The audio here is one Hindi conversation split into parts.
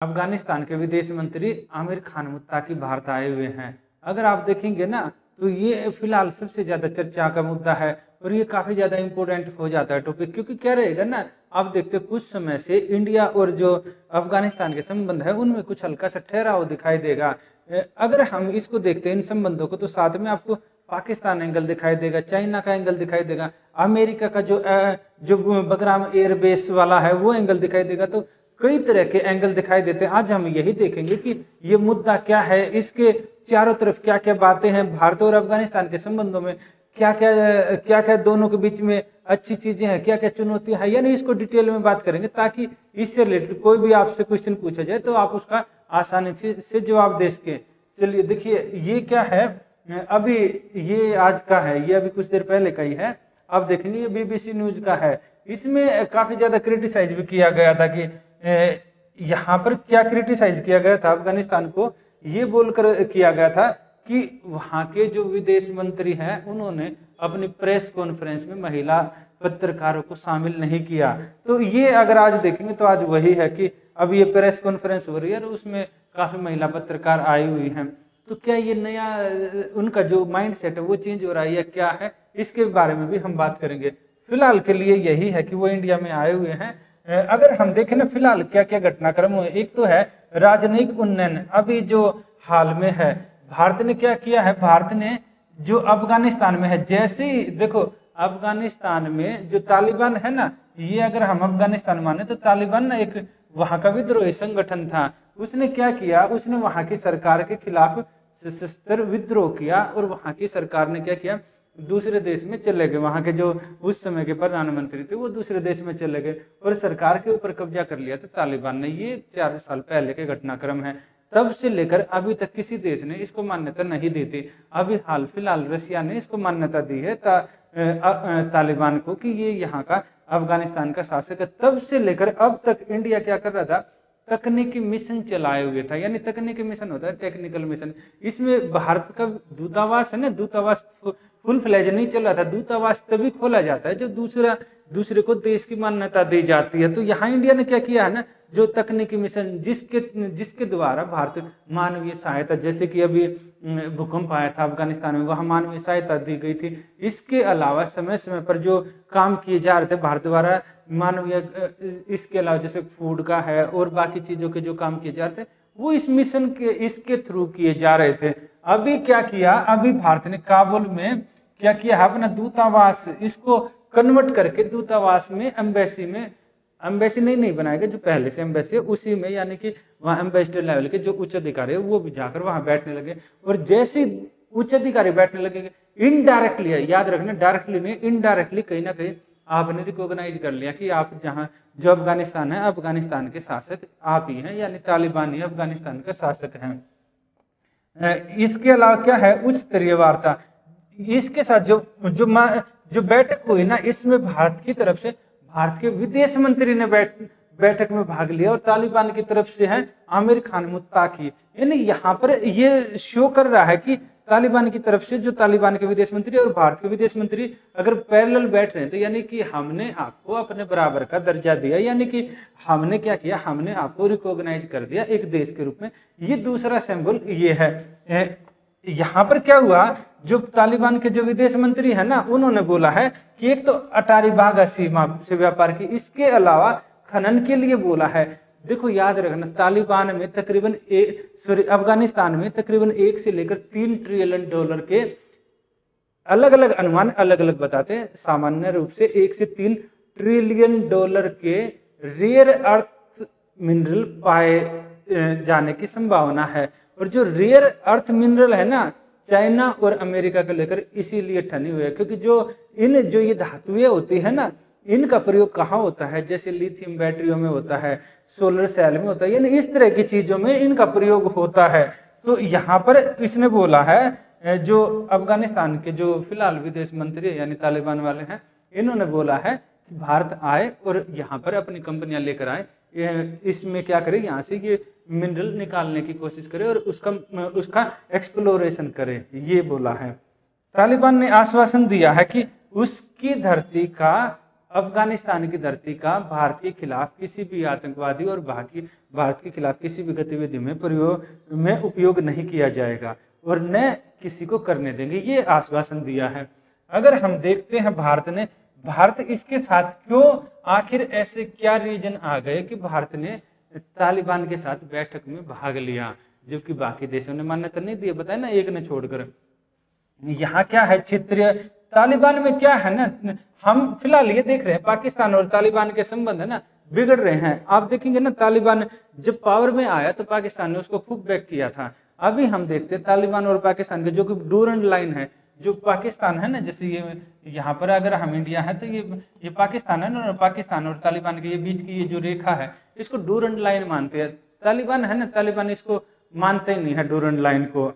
अफगानिस्तान के विदेश मंत्री आमिर खान मुत्ताकी भारत आए हुए हैं। अगर आप देखेंगे ना तो ये फिलहाल सबसे ज़्यादा चर्चा का मुद्दा है और ये काफ़ी ज़्यादा इम्पोर्टेंट हो जाता है टॉपिक, क्योंकि क्या रहेगा ना, आप देखते हो कुछ समय से इंडिया और जो अफगानिस्तान के संबंध है उनमें कुछ हल्का सा ठहराव दिखाई देगा। अगर हम इसको देखते हैं इन संबंधों को, तो साथ में आपको पाकिस्तान एंगल दिखाई देगा, चाइना का एंगल दिखाई देगा, अमेरिका का जो बगराम एयरबेस वाला है वो एंगल दिखाई देगा। तो कई तरह के एंगल दिखाई देते हैं। आज हम यही देखेंगे कि ये मुद्दा क्या है, इसके चारों तरफ क्या क्या बातें हैं, भारत और अफगानिस्तान के संबंधों में क्या क्या दोनों के बीच में अच्छी चीजें हैं, क्या क्या चुनौतियां हैं, यानी इसको डिटेल में बात करेंगे ताकि इससे रिलेटेड कोई भी आपसे क्वेश्चन पूछा जाए तो आप उसका आसानी से जवाब दे सके। चलिए देखिए ये क्या है, अभी ये आज का है, ये अभी कुछ देर पहले का ही है। आप देखेंगे ये BBC न्यूज का है। इसमें काफी ज्यादा क्रिटिसाइज भी किया गया था कि यहाँ पर क्या क्रिटिसाइज किया गया था, अफगानिस्तान को ये बोलकर किया गया था कि वहाँ के जो विदेश मंत्री हैं उन्होंने अपनी प्रेस कॉन्फ्रेंस में महिला पत्रकारों को शामिल नहीं किया। तो ये अगर आज देखेंगे तो आज वही है कि अब ये प्रेस कॉन्फ्रेंस हो रही है और उसमें काफी महिला पत्रकार आई हुई हैं। तो क्या ये नया उनका जो माइंड सेट है वो चेंज हो रहा है या क्या है, इसके बारे में भी हम बात करेंगे। फिलहाल के लिए यही है कि वो इंडिया में आए हुए हैं। अगर हम देखें ना फिलहाल क्या क्या घटनाक्रम हुए, एक तो है राजनयिक उन्नयन। अभी जो हाल में है भारत ने क्या किया है, भारत ने जो अफगानिस्तान में है, जैसे ही देखो अफगानिस्तान में जो तालिबान है ना, ये अगर हम अफगानिस्तान माने तो तालिबान ना एक वहां का विद्रोही संगठन था। उसने क्या किया, उसने वहां की सरकार के खिलाफ सशस्त्र विद्रोह किया और वहां की सरकार ने क्या किया, दूसरे देश में चले गए। वहां के जो उस समय के प्रधानमंत्री थे वो दूसरे देश में चले गए और सरकार के ऊपर कब्जा कर लिया था तालिबान ने। ये 4 साल पहले के घटनाक्रम है। तब से लेकर अभी तक किसी देश ने इसको मान्यता नहीं दी थी। अभी हाल फिलहाल रशिया ने इसको मान्यता दी है तालिबान को कि ये यहाँ का अफगानिस्तान का शासक है। तब से लेकर अब तक इंडिया क्या कर रहा था, तकनीकी मिशन चलाए हुए था। यानी तकनीकी मिशन होता है टेक्निकल मिशन। इसमें भारत का दूतावास है ना, दूतावास फुल फ्लैज नहीं चल रहा था। दूतावास तभी खोला जाता है जब दूसरे को देश की मान्यता दी जाती है। तो यहाँ इंडिया ने क्या किया है ना, जो तकनीकी मिशन जिसके द्वारा भारत मानवीय सहायता, जैसे कि अभी भूकंप आया था अफगानिस्तान में, वहाँ मानवीय सहायता दी गई थी। इसके अलावा समय समय पर जो काम किए जा रहे थे भारत द्वारा मानवीय, इसके अलावा जैसे फूड का है और बाकी चीजों के जो काम किए जा रहे थे वो इस मिशन के इसके थ्रू किए जा रहे थे। अभी क्या किया, अभी भारत ने काबुल में क्या किया, अपना दूतावास इसको कन्वर्ट करके दूतावास में एम्बेसी नहीं बनाएगा, जो पहले से एम्बेसी है उसी में, यानी कि वहाँ एम्बेसडर लेवल के जो उच्च अधिकारी है वो भी जाकर वहाँ बैठने लगे। और जैसे उच्च अधिकारी बैठने लगेंगे, इनडायरेक्टली, याद रखना डायरेक्टली नहीं इनडायरेक्टली, कहीं ना कहीं आपने रिकॉग्नाइज कर लिया कि आप जहाँ जो अफगानिस्तान है, अफगानिस्तान के शासक आप ही हैं, यानी तालिबान ही अफगानिस्तान का शासक हैं। इसके अलावा क्या है, उच्च स्तरीय वार्ता। इसके साथ जो बैठक हुई ना, इसमें भारत की तरफ से भारत के विदेश मंत्री ने बैठक में भाग लिया और तालिबान की तरफ से है आमिर खान मुत्ताकी। यानी यहाँ पर ये शो कर रहा है कि तालिबान की तरफ से जो तालिबान के विदेश मंत्री और भारत के विदेश मंत्री अगर पैरेलल बैठ रहे हैं, तो यानी कि हमने आपको अपने बराबर का दर्जा दिया, यानी कि हमने क्या किया, हमने आपको रिकॉग्नाइज कर दिया एक देश के रूप में। ये दूसरा सिंबल ये है। यहाँ पर क्या हुआ, जो तालिबान के जो विदेश मंत्री है ना, उन्होंने बोला है कि एक तो अटारी वाघा सीमा से व्यापार की, इसके अलावा खनन के लिए बोला है। देखो याद रखना, तालिबान में तकरीबन अफगानिस्तान में तकरीबन 1 से लेकर 3 ट्रिलियन डॉलर के अलग अलग अनुमान अलग अलग बताते हैं। सामान्य रूप से 1 से 3 ट्रिलियन डॉलर के रेयर अर्थ मिनरल पाए जाने की संभावना है। और जो रेयर अर्थ मिनरल है ना, चाइना और अमेरिका को लेकर इसीलिए ठनी हुई है, क्योंकि जो ये धातुएं होती है ना, इनका प्रयोग कहाँ होता है, जैसे लिथियम बैटरियों में होता है, सोलर सेल में होता है, यानी इस तरह की चीजों में इनका प्रयोग होता है। तो यहाँ पर इसने बोला है, जो अफगानिस्तान के जो फिलहाल विदेश मंत्री यानी तालिबान वाले हैं, इन्होंने बोला है कि भारत आए और यहाँ पर अपनी कंपनियां लेकर आए, इसमें क्या करे, यहाँ से ये मिनरल निकालने की कोशिश करे और उसका एक्सप्लोरेशन करे, ये बोला है। तालिबान ने आश्वासन दिया है कि उसकी धरती का अफगानिस्तान की धरती का भारत के खिलाफ किसी भी आतंकवादी और बाकी भारत के खिलाफ किसी भी गतिविधि में उपयोग नहीं किया जाएगा और न किसी को करने देंगे, ये आश्वासन दिया है। अगर हम देखते हैं भारत इसके साथ क्यों, आखिर ऐसे क्या रीजन आ गए कि भारत ने तालिबान के साथ बैठक में भाग लिया जबकि बाकी देशों ने मान्यता नहीं दी, बताया ना, एक ने छोड़कर। यहाँ क्या है, क्षेत्रीय तालिबान में क्या है ना, हम फिलहाल ये देख रहे हैं पाकिस्तान और तालिबान के संबंध है ना बिगड़ रहे हैं। आप देखेंगे ना, तालिबान जब पावर में आया तो पाकिस्तान ने उसको खूब बैक किया था। अभी हम देखते हैं तालिबान और पाकिस्तान के जो कि डूरंड लाइन है, जो पाकिस्तान है ना, जैसे ये यहाँ पर अगर हम इंडिया है तो ये पाकिस्तान है ना, पाकिस्तान और तालिबान के ये बीच की ये जो रेखा है इसको डूरंड लाइन मानते हैं। तालिबान है ना, तालिबान इसको मानते ही नहीं है डूरंड लाइन को।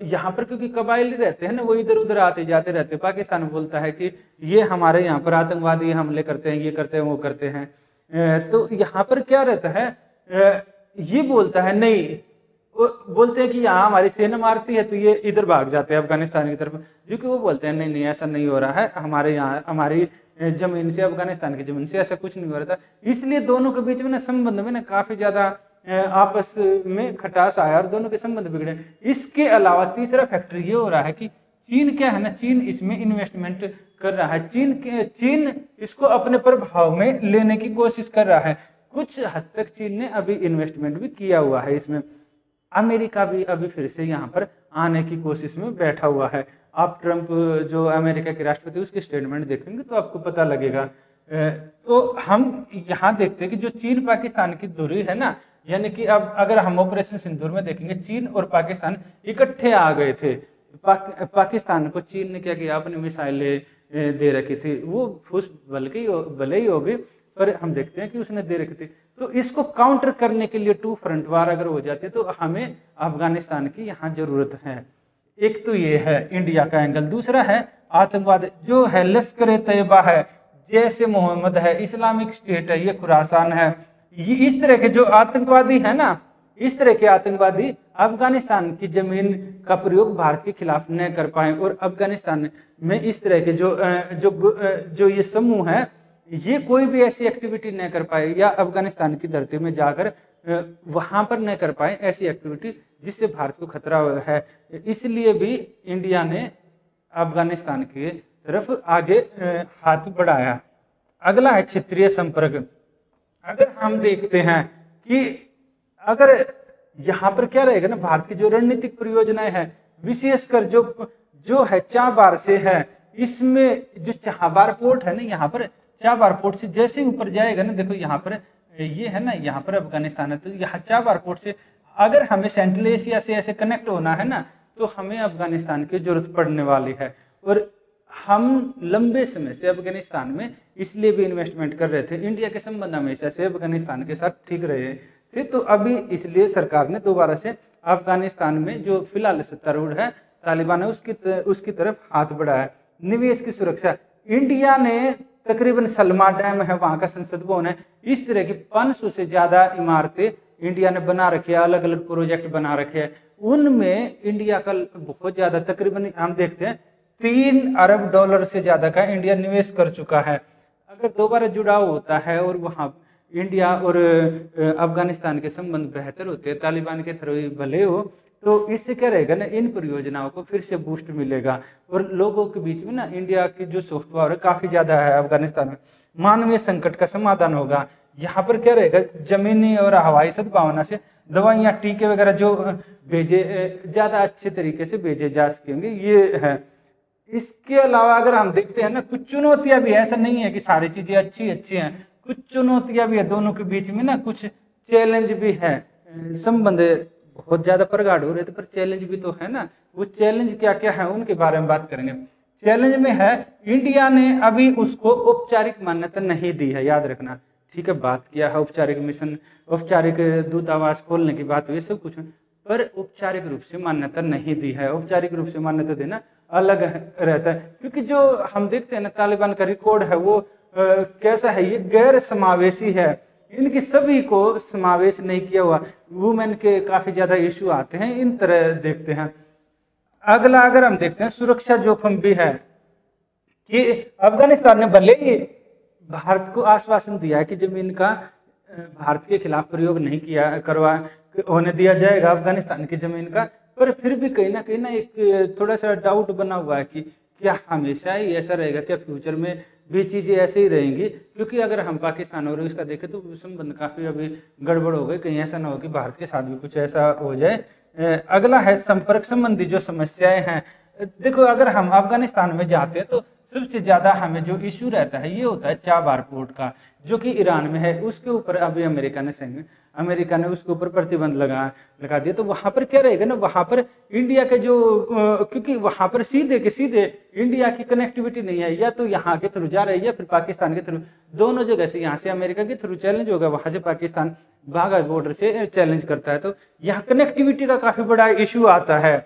यहाँ पर क्योंकि कबाइली रहते हैं ना, वो इधर उधर आते जाते रहते। पाकिस्तान बोलता है कि ये हमारे यहाँ पर आतंकवादी हमले करते हैं, ये करते हैं, वो करते हैं। तो यहाँ पर क्या रहता है, ये बोलता है नहीं, बोलते हैं कि यहाँ हमारी सेना मारती है तो ये इधर भाग जाते हैं अफगानिस्तान की तरफ, जो कि वो बोलते हैं नहीं नहीं ऐसा नहीं हो रहा है, हमारे यहाँ हमारी जमीन से, अफगानिस्तान की जमीन से ऐसा कुछ नहीं हो रहा था। इसलिए दोनों के बीच में ना संबंध में ना काफी ज्यादा आपस में खटास आया और दोनों के संबंध बिगड़े। इसके अलावा तीसरा फैक्टर ये हो रहा है कि चीन क्या है ना, चीन इसमें इन्वेस्टमेंट कर रहा है। चीन इसको अपने प्रभाव में लेने की कोशिश कर रहा है। कुछ हद तक चीन ने अभी इन्वेस्टमेंट भी किया हुआ है इसमें। अमेरिका भी अभी फिर से यहाँ पर आने की कोशिश में बैठा हुआ है। आप ट्रंप जो अमेरिका के राष्ट्रपति उसके स्टेटमेंट देखेंगे तो आपको पता लगेगा। तो हम यहाँ देखते हैं कि जो चीन पाकिस्तान की दूरी है ना, यानी कि अब अगर हम ऑपरेशन सिंदूर में देखेंगे, चीन और पाकिस्तान इकट्ठे आ गए थे। पाकिस्तान को चीन ने क्या किया, अपनी मिसाइलें दे रखी थी, वो फुस भले ही हो गई, पर हम देखते हैं कि उसने दे रखी थी। तो इसको काउंटर करने के लिए टू फ्रंट वार अगर हो जाती है तो हमें अफगानिस्तान की यहाँ जरूरत है। एक तो ये है इंडिया का एंगल, दूसरा है आतंकवाद जो है, लश्कर तैयबा है, जैसे मोहम्मद है, इस्लामिक स्टेट है, ये खुरासान है, ये इस तरह के जो आतंकवादी है ना, इस तरह के आतंकवादी अफगानिस्तान की जमीन का प्रयोग भारत के खिलाफ न कर पाए और अफगानिस्तान में इस तरह के जो ये समूह है ये कोई भी ऐसी एक्टिविटी न कर पाए या अफगानिस्तान की धरती में जाकर वहां पर न कर पाए ऐसी एक्टिविटी जिससे भारत को खतरा है। इसलिए भी इंडिया ने अफगानिस्तान की तरफ आगे हाथ बढ़ाया। अगला है क्षेत्रीय संपर्क। अगर हम देखते हैं कि अगर यहाँ पर क्या रहेगा ना, भारत की जो रणनीतिक परियोजनाएं हैं, विशेषकर जो है चाबार से है, इसमें जो चाबार पोर्ट है ना, यहाँ पर चाबार पोर्ट से जैसे ऊपर जाएगा ना, देखो यहाँ पर ये है ना, यहाँ पर अफगानिस्तान है, तो यहाँ चाबार पोर्ट से अगर हमें सेंट्रल एशिया से ऐसे कनेक्ट होना है ना, तो हमें अफगानिस्तान की जरूरत पड़ने वाली है। और हम लंबे समय से अफगानिस्तान में इसलिए भी इन्वेस्टमेंट कर रहे थे, इंडिया के संबंध हमेशा से अफगानिस्तान के साथ ठीक रहे थे, तो अभी इसलिए सरकार ने दोबारा से अफगानिस्तान में जो फिलहाल सत्तारूढ़ है तालिबान है उसकी तरफ हाथ बढ़ाया। निवेश की सुरक्षा, इंडिया ने तकरीबन सलमा डैम है, वहां का संसद भवन है, इस तरह की 500 से ज्यादा इमारतें इंडिया ने बना रखी है, अलग अलग प्रोजेक्ट बना रखे हैं। उनमें इंडिया का बहुत ज्यादा, तकरीबन हम देखते हैं $3 अरब से ज्यादा का इंडिया निवेश कर चुका है। अगर दोबारा जुड़ाव होता है और वहां इंडिया और अफगानिस्तान के संबंध बेहतर होते हैं, तालिबान के थ्रू भले हो, तो इससे क्या रहेगा ना, इन परियोजनाओं को फिर से बूस्ट मिलेगा और लोगों के बीच में ना इंडिया की जो सॉफ्ट पावर है काफी ज्यादा है अफगानिस्तान में, मानवीय संकट का समाधान होगा। यहाँ पर क्या रहेगा, जमीनी और हवाई सद्भावना से दवाइयाँ, टीके वगैरह जो भेजे ज्यादा अच्छे तरीके से भेजे जा सकेंगे, ये है। इसके अलावा अगर हम देखते हैं ना, कुछ चुनौतियां भी है, ऐसा नहीं है कि सारी चीजें अच्छी हैं, कुछ चुनौतियां भी है, दोनों के बीच में ना कुछ चैलेंज भी है। संबंध बहुत ज्यादा प्रगाढ़ हो रहे थे, पर चैलेंज भी तो है ना, वो चैलेंज क्या क्या है उनके बारे में बात करेंगे। चैलेंज में है, इंडिया ने अभी उसको औपचारिक मान्यता नहीं दी है, याद रखना, ठीक है। बात किया है औपचारिक मिशन, औपचारिक दूतावास खोलने की बात हुई, सब कुछ, पर औपचारिक रूप से मान्यता नहीं दी है। औपचारिक रूप से मान्यता देना अलग रहता है, क्योंकि जो हम देखते हैं ना तालिबान का रिकॉर्ड है वो कैसा है, ये गैर समावेशी है, इनकी सभी को समावेश नहीं किया हुआ, वुमेन के काफी ज्यादा इश्यू आते हैं, इन तरह देखते हैं। अगला अगर हम देखते हैं सुरक्षा जोखिम भी है कि अफगानिस्तान ने भले ही भारत को आश्वासन दिया है कि जमीन का भारत के खिलाफ प्रयोग नहीं किया करवा होने दिया जाएगा अफगानिस्तान की जमीन का। पर फिर भी कहीं ना एक थोड़ा सा डाउट बना हुआ है कि क्या हमेशा ही ऐसा रहेगा, क्या फ्यूचर में भी चीज़ें ऐसे ही रहेंगी? क्योंकि अगर हम पाकिस्तान और इसका देखें तो संबंध काफ़ी अभी गड़बड़ हो गए, कहीं ऐसा ना हो कि भारत के साथ भी कुछ ऐसा हो जाए। अगला है संपर्क संबंधी जो समस्याएं हैं। देखो, अगर हम अफगानिस्तान में जाते हैं तो सबसे ज़्यादा हमें जो इशू रहता है ये होता है चाबार पोर्ट का, जो कि ईरान में है। उसके ऊपर अभी अमेरिका ने उसके ऊपर प्रतिबंध लगा दिया। तो वहाँ पर क्या रहेगा ना, वहाँ पर इंडिया के जो क्योंकि वहाँ पर सीधे के सीधे इंडिया की कनेक्टिविटी नहीं है, या तो यहाँ के थ्रू जा रही है या फिर पाकिस्तान के थ्रू, दोनों जगह से, यहाँ से अमेरिका के थ्रू चैलेंज होगा, वहाँ से पाकिस्तान वाघा बॉर्डर से चैलेंज करता है। तो यहाँ कनेक्टिविटी का काफ़ी बड़ा इशू आता है।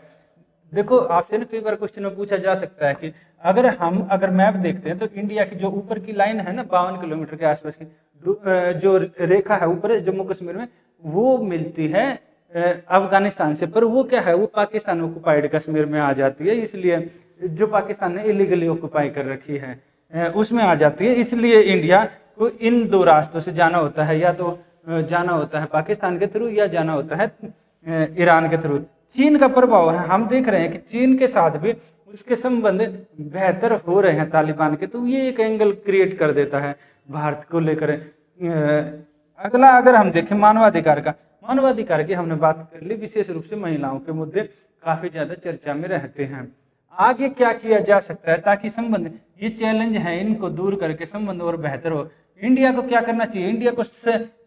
देखो, आपसे ना कई बार क्वेश्चन में पूछा जा सकता है कि अगर मैप देखते हैं तो इंडिया की जो ऊपर की लाइन है ना 52 किलोमीटर के आसपास की जो रेखा है ऊपर जम्मू कश्मीर में, वो मिलती है अफगानिस्तान से। पर वो क्या है, वो पाकिस्तान ऑक्युपाइड कश्मीर में आ जाती है, इसलिए जो पाकिस्तान ने इलीगली ऑक्युपाई कर रखी है उसमें आ जाती है। इसलिए इंडिया को इन दो रास्तों से जाना होता है, या तो जाना होता है पाकिस्तान के थ्रू या जाना होता है ईरान के थ्रू। चीन का प्रभाव है, हम देख रहे हैं कि चीन के साथ भी उसके संबंध बेहतर हो रहे हैं तालिबान के, तो ये एक एंगल क्रिएट कर देता है भारत को लेकर। अगला अगर हम देखें मानवाधिकार की हमने बात कर ली, विशेष रूप से महिलाओं के मुद्दे काफी ज्यादा चर्चा में रहते हैं। आगे क्या किया जा सकता है ताकि संबंध, ये चैलेंज है, इनको दूर करके संबंध और बेहतर हो? इंडिया को क्या करना चाहिए?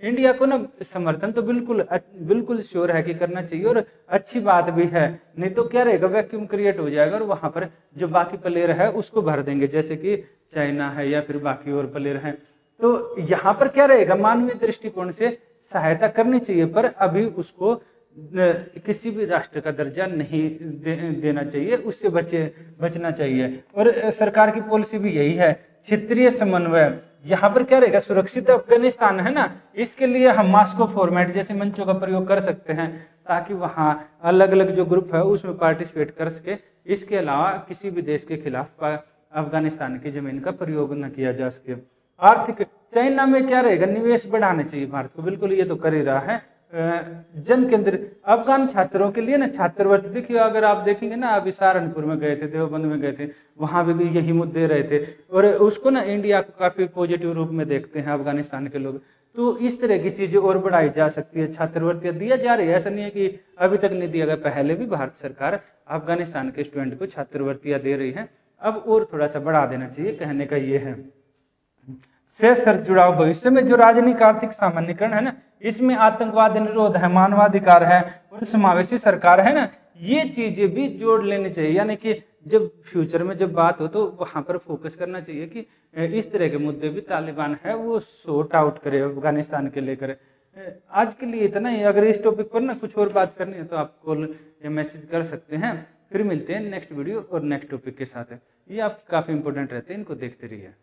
इंडिया को ना समर्थन तो बिल्कुल श्योर है कि करना चाहिए, और अच्छी बात भी है। नहीं तो क्या रहेगा, वैक्यूम क्रिएट हो जाएगा और वहां पर जो बाकी प्लेयर है उसको भर देंगे, जैसे कि चाइना है या फिर बाकी और प्लेयर हैं। तो यहाँ पर क्या रहेगा, मानवीय दृष्टिकोण से सहायता करनी चाहिए, पर अभी उसको किसी भी राष्ट्र का दर्जा नहीं देना चाहिए, उससे बचना चाहिए। और सरकार की पॉलिसी भी यही है, क्षेत्रीय समन्वय। यहाँ पर क्या रहेगा, सुरक्षित अफगानिस्तान है ना, इसके लिए हम मास्को फॉर्मेट जैसे मंचों का प्रयोग कर सकते हैं, ताकि वहाँ अलग अलग जो ग्रुप है उसमें पार्टिसिपेट कर सके। इसके अलावा किसी भी देश के खिलाफ अफगानिस्तान की जमीन का प्रयोग न किया जा सके। आर्थिक, चाइना में क्या रहेगा, निवेश बढ़ाने चाहिए भारत को, बिल्कुल ये तो कर ही रहा है। जन केंद्र अफगान छात्रों के लिए ना छात्रवृत्ति, देखिए अगर आप देखेंगे ना, अभी सहारनपुर में गए थे, देवबंद में गए थे, वहां भी यही मुद्दे रहे थे, और उसको ना इंडिया को काफी पॉजिटिव रूप में देखते हैं अफगानिस्तान के लोग। तो इस तरह की चीजें और बढ़ाई जा सकती है। छात्रवृत्तियां दिया जा रही है, ऐसा नहीं है कि अभी तक नहीं दिया गया, पहले भी भारत सरकार अफगानिस्तान के स्टूडेंट को छात्रवृत्तियां दे रही है, अब और थोड़ा सा बढ़ा देना चाहिए, कहने का ये है। से सर जुड़ाव भविष्य में जो राजनीतिक आर्थिक सामान्यकरण है ना, इसमें आतंकवाद निरोध है, मानवाधिकार है और समावेशी सरकार है ना, ये चीजें भी जोड़ लेनी चाहिए। यानी कि जब फ्यूचर में जब बात हो तो वहां पर फोकस करना चाहिए कि इस तरह के मुद्दे भी तालिबान है वो सॉर्ट आउट करे अफगानिस्तान के लेकर। आज के लिए इतना ही। अगर इस टॉपिक पर ना कुछ और बात करनी है तो आप कॉल या मैसेज कर सकते हैं। फिर मिलते हैं नेक्स्ट वीडियो और नेक्स्ट टॉपिक के साथ। ये आपके काफी इंपॉर्टेंट रहते हैं, इनको देखते रहिए।